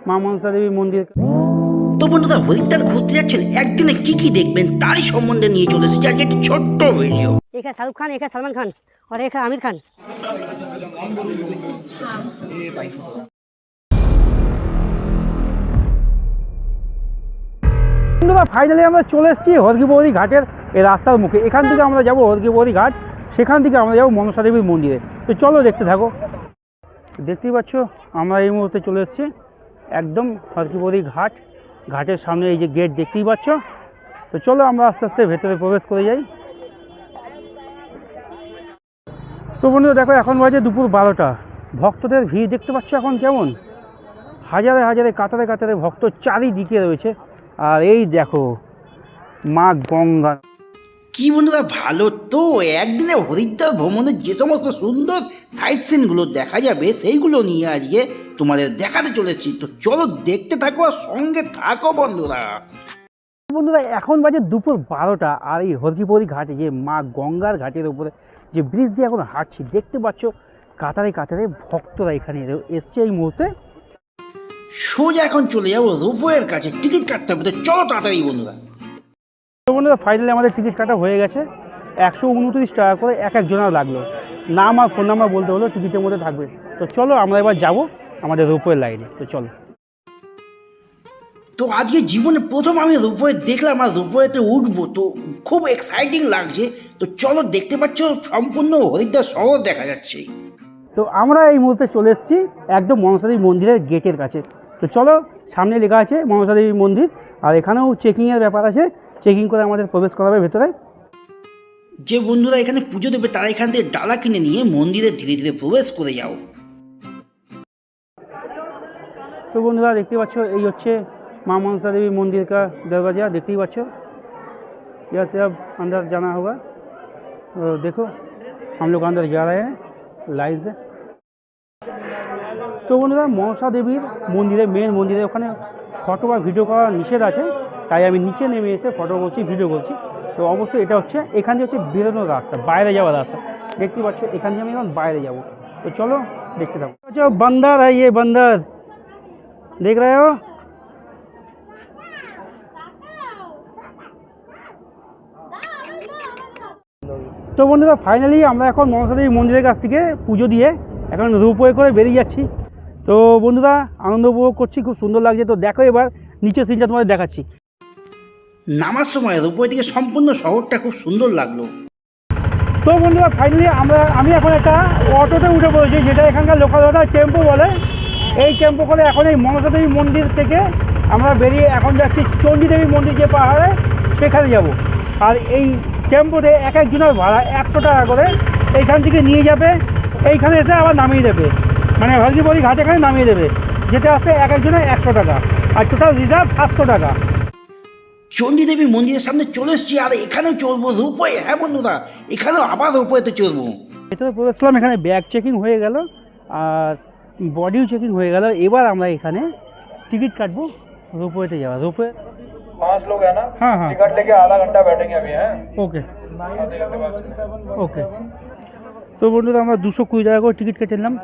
মা মনসা দেবী মন্দির। তো বন্ধুরা, হরিদ্বার ঘুরতে যাচ্ছেন, একদিনে কি কি দেখবেন তারই সম্বন্ধে নিয়ে চলে এসেছি আজকে একটি ছোট্ট ভিডিও। एक है शाहरुख खान, एक है सलमान खान और एक है आमिर खान। বন্ধুরা ফাইনালি আমরা চলে এসেছি হরকি ঘাটের এই রাস্তার মুখে। এখান থেকে আমরা যাব হরকি ঘাট, সেখান থেকে আমরা যাব মনসা দেবীর মন্দিরে। তো চলো দেখতে থাকো। দেখতেই পাচ্ছ আমরা এই মুহূর্তে চলে এসেছি একদম হরকি ঘাট। ঘাটের সামনে এই যে গেট দেখতেই পাচ্ছ। তো চলো আমরা আস্তে আস্তে ভেতরে প্রবেশ করে যাই। তো বন্ধুরা দেখো, এখন বাজে দুপুর 12টা। ভক্তদের ভিড় দেখতে পাচ্ছ এখন কেমন, হাজারে হাজারে কাতারে কাতারে ভক্ত চারিদিকে রয়েছে। আর এই দেখো মা গঙ্গা। কি বন্ধুরা, ভালো তো একদিনে হরিদ্বার ভ্রমণের যে সমস্ত সুন্দর সাইট সিনগুলো দেখা যাবে সেইগুলো নিয়ে আজকে তোমাদের দেখাতে চলে এসেছি। তো চলো দেখতে থাকো আর সঙ্গে থাকো বন্ধুরা। বন্ধুরা এখন বাজে দুপুর 12টা, আর এই হরকি ঘাটে যে মা গঙ্গার ঘাটের উপরে যে ব্রিজ দিয়ে এখন হাঁটছি দেখতে পাচ্ছ কাতারে কাতারে ভক্তরা এখানে এসছে এই মুহূর্তে। সোজা এখন চলে যাবো রোপওয়ের কাছে, টিকিট কাটতে হবে। তো চলো তাড়াতাড়ি বন্ধুরা। তো বন্ধুরা ফাইনালি আমাদের টিকিট কাটা হয়ে গেছে। 129 টাকা করে এক একজনের লাগলো। নাম আর ফোন নাম্বার বলতে হলো, টিকিটের মধ্যে থাকবে। তো চলো আমরা এবার যাব আমাদের রোপওয়ের লাইনে। তো চলো। তো আজকে জীবনে প্রথম আমি রোপওয়ে দেখলাম আর রোপওয়েতে উঠবো, তো খুব এক্সাইটিং লাগছে। তো চলো, দেখতে পাচ্ছ সম্পূর্ণ হরিদ্বার শহর দেখা যাচ্ছে। তো আমরা এই মুহূর্তে চলে এসেছি একদম মনসা দেবী মন্দিরের গেটের কাছে। তো চলো, সামনে লেখা আছে মনসা দেবী মন্দির, আর এখানেও চেকিংয়ের ব্যাপার আছে। চেকিং করে আমাদের প্রবেশ করাবে ভেতরে। যে বন্ধুরা এখানে পুজো দেবে তারা এখান থেকে ডালা কিনে নিয়ে মন্দিরে ধীরে ধীরে প্রবেশ করে যাও। তো বন্ধুরা দেখতে পাচ্ছ এই হচ্ছে মা मनसा देवी मंदिर का दरवाज़ा। देखते ही बच्चों यहाँ से अब अंदर जाना होगा। तो देखो हम लोग अंदर जा रहे हैं लाइन से। তো বন্ধুরা মনসা দেবীর মন্দিরে মেন মন্দিরে ওখানে ফটো বা ভিডিও করা নিষেধ আছে, তাই আমি নিচে নেমে এসে ফটো করছি, ভিডিও করছি। তো অবশ্যই এটা হচ্ছে এখান দিয়ে হচ্ছে বেরোনোর রাস্তা, বাইরে যাওয়ার রাস্তা। দেখতে পাচ্ছ এখান দিয়ে আমি এখন বাইরে যাব। তো চলো দেখতে থাকো। আচ্ছা बंदर है ये, बंदर देख रहे हो। তো বন্ধুরা ফাইনালি আমরা এখন মনসা দেবী মন্দিরের কাছ থেকে পুজো দিয়ে এখন রোপওয়ে করে বেরিয়ে যাচ্ছি। তো বন্ধুরা আনন্দ উপভোগ করছি, খুব সুন্দর লাগছে। তো দেখো এবার নিচের সিনটা তোমাদের দেখাচ্ছি। নামার সময় রোপওয়ে থেকে সম্পূর্ণ শহরটা খুব সুন্দর লাগলো। তো বন্ধুরা ফাইনালি আমি এখন একটা অটোতে উঠে পড়েছি, যেটা এখানকার লোকাল ভাষায় টেম্পো বলে। এই টেম্পো করে এখন এই মনসা দেবী মন্দির থেকে আমরা বেরিয়ে এখন যাচ্ছি চণ্ডী দেবী মন্দির যে পাহাড়ে, সেখানে যাব। আর এই টেম্পোতে এক একজনের ভাড়া 100 টাকা করে এইখান থেকে নিয়ে যাবে, এইখানে এসে আবার নামিয়ে দেবে, মানে হলদিবাড়ি ঘাট এখানে নামিয়ে দেবে। যেটা আসছে এক একজনের 100 টাকা, আর টোটাল রিজার্ভ 700 টাকা। চণ্ডী দেবী মন্দিরের সামনে চলে এসেছি, আর এখানেও চলবো রোপওয়ে। হ্যাঁ বন্ধুরা, এখানেও আবার রোপওয়েতে চলবো। ভেতরে প্রবেশ করলাম, এখানে ব্যাগ চেকিং হয়ে গেল আর বডিও চেকিং হয়ে গেল। এবার আমরা এখানে টিকিট কাটবো রোপওয়েতে যাওয়া। রোপওয়ে 5 लोग हैं ना। हाँ हाँ टिकट लेके आधा घंटा बैठेंगे अभी हैं। Okay okay. तो বন্ধুরা আমরা 220 টাকা করে টিকিট কেটে নিলাম।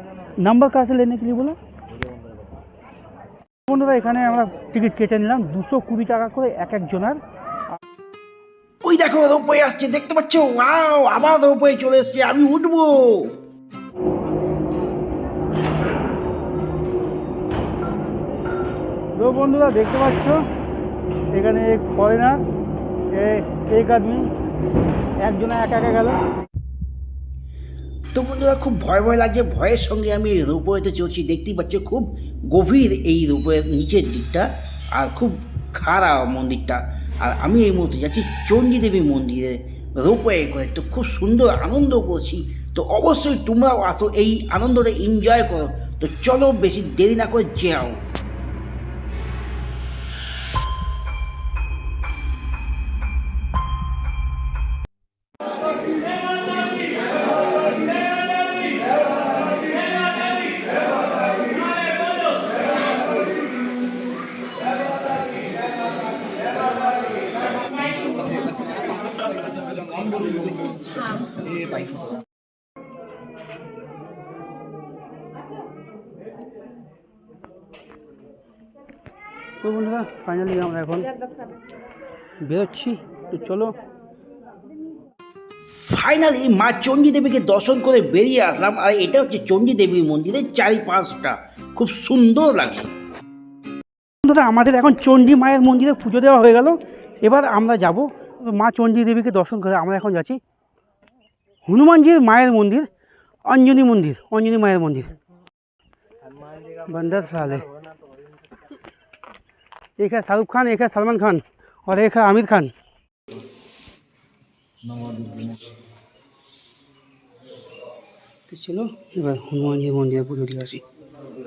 নাম্বার কাছে लेने के लिए बोला। বন্ধুরা এখানে আমরা টিকিট কেটে নিলাম 220 টাকা করে এক একজনের। ওই দেখো রোপওয়ে আসছে, দেখতে পাচ্ছ? ওয়াও, আবার রোপওয়ে চলে এসছে, আমি উঠবো। তো বন্ধুরা দেখতে পাচ্ছ এখানে এক ফরেনার, এক আদমি, একজনে একা একা গেল। তো বন্ধুরা খুব ভয় ভয় লাগছে, ভয়ের সঙ্গে আমি রোপওয়েতে চলছি। দেখতেই পাচ্ছ খুব গভীর এই রোপওয়ের নিচের দিকটা, আর খুব খারাপ মন্দিরটা। আর আমি এই মুহূর্তে যাচ্ছি চণ্ডী দেবী মন্দিরে রোপওয়ে করে। তো খুব সুন্দর আনন্দ করছি। তো অবশ্যই তোমরাও আসো, এই আনন্দটা এনজয় করো। তো চলো বেশি দেরি না করে যাও। তো বন্ধুরা ফাইনালি আমরা এখন বেরোচ্ছি, তো চলো। ফাইনালি মা চণ্ডী দেবীকে দর্শন করে বেরিয়ে আসলাম। আর এটা হচ্ছে চণ্ডী দেবীর মন্দিরের চারিপাশটা খুব সুন্দর লাগছে। বন্ধুরা আমাদের এখন চণ্ডী মায়ের মন্দিরে পুজো দেওয়া হয়ে গেল, এবার আমরা যাব মা চণ্ডী দেবীকে দর্শন করে। আমরা এখন যাচ্ছি হনুমানজির মায়ের মন্দির, অঞ্জনী মন্দির, অঞ্জনী মায়ের মন্দির बंदर साले। एक है शाहरुख खान, एक है सलमान खान और एक है आमिर खान। तो चलो এবার হনুমানজির মন্দিরে পুজো দিয়ে আসি।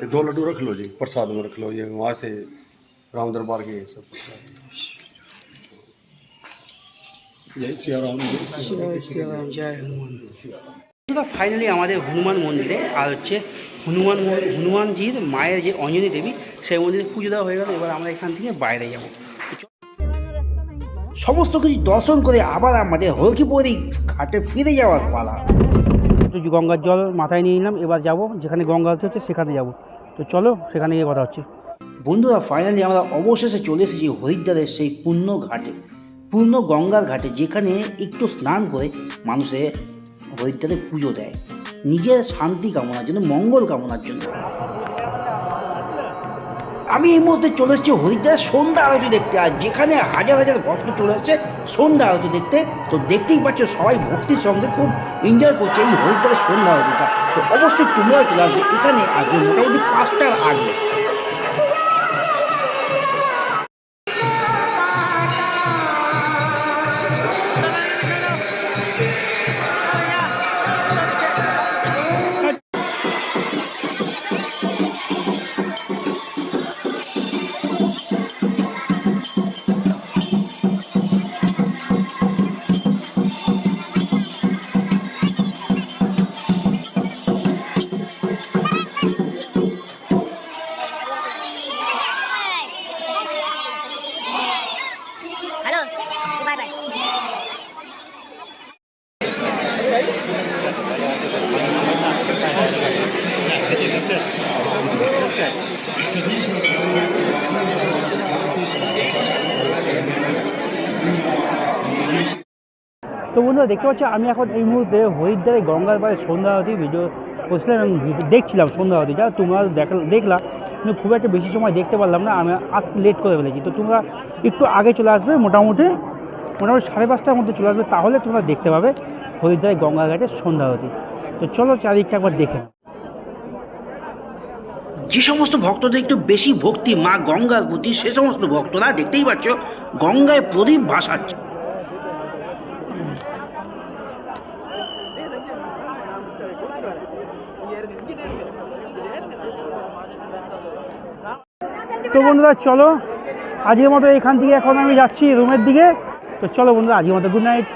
ये 2 लड्डू रख लो जी, प्रसाद में रख लो, ये वहाँ से राम दरबार के सब। जय सिया राम, জয় শ্রীরাম, জয় হনুমান। ফাইনালি আমাদের হনুমান মন্দিরে আর হচ্ছে হনুমানজির মায়ের যে অঞ্জনী দেবী সেই মন্দিরে পুজো দেওয়া হয়ে গেল। এবার আমরা এখান থেকে বাইরে যাব। সমস্ত কিছু দর্শন করে আবার আমাদের হলকিপরি ঘাটে ফিরে যাওয়ার পালা। একটু গঙ্গার জল মাথায় নিয়ে নিলাম, এবার যাব যেখানে গঙ্গা আরতি হচ্ছে সেখানে যাব। তো চলো সেখানে গিয়ে কথা হচ্ছে। বন্ধুরা ফাইনালি আমরা অবশেষে চলে এসেছি হরিদ্বারের সেই পূর্ণ ঘাটে, পূর্ণ গঙ্গার ঘাটে, যেখানে একটু স্নান করে মানুষে হরিদ্বারে পুজো দেয় নিজের শান্তি কামনার জন্য, মঙ্গল কামনার জন্য। আমি এই মুহূর্তে চলে এসেছি হরিদ্বারের সন্ধ্যা আরতি দেখতে, আর যেখানে হাজার হাজার ভক্ত চলে এসেছে সন্ধ্যা আরতি দেখতে। তো দেখতেই পাচ্ছ সবাই ভক্তির সঙ্গে খুব এনজয় করছে এই হরিদ্বারের সন্ধ্যা আরতিটা। তো অবশ্যই তোমরাও চলে আসবে, এখানে আসবে মোটামুটি 5টার আগে। Hello, bye bye. তো বন্ধুরা দেখতে পাচ্ছ আমি এখন এই মুহূর্তে হরিদ্বারে গঙ্গার পাড়ে সন্ধ্যা আরতি ভিডিও করছিলাম এবং দেখছিলাম সন্ধ্যা আরতি, যা তোমরা দেখলা, কিন্তু খুব একটা বেশি সময় দেখতে পারলাম না, আমি আসতে লেট করে ফেলেছি। তো তোমরা একটু আগে চলে আসবে, মোটামুটি 5:30টার মধ্যে চলে আসবে, তাহলে তোমরা দেখতে পাবে হরিদ্বারে গঙ্গা ঘাটে সন্ধ্যা আরতি। তো চলো চারিদিকটা একবার দেখে নাও। যে সমস্ত ভক্তদের একটু বেশি ভক্তি মা গঙ্গার প্রতি, সে সমস্ত ভক্তরা দেখতেই পাচ্ছ গঙ্গায় প্রদীপ ভাসাচ্ছে। তো বন্ধুরা চলো আজকের মতো এখান থেকে এখন আমি যাচ্ছি রুমের দিকে। তো চলো বন্ধুরা আজকের মতো গুড নাইট।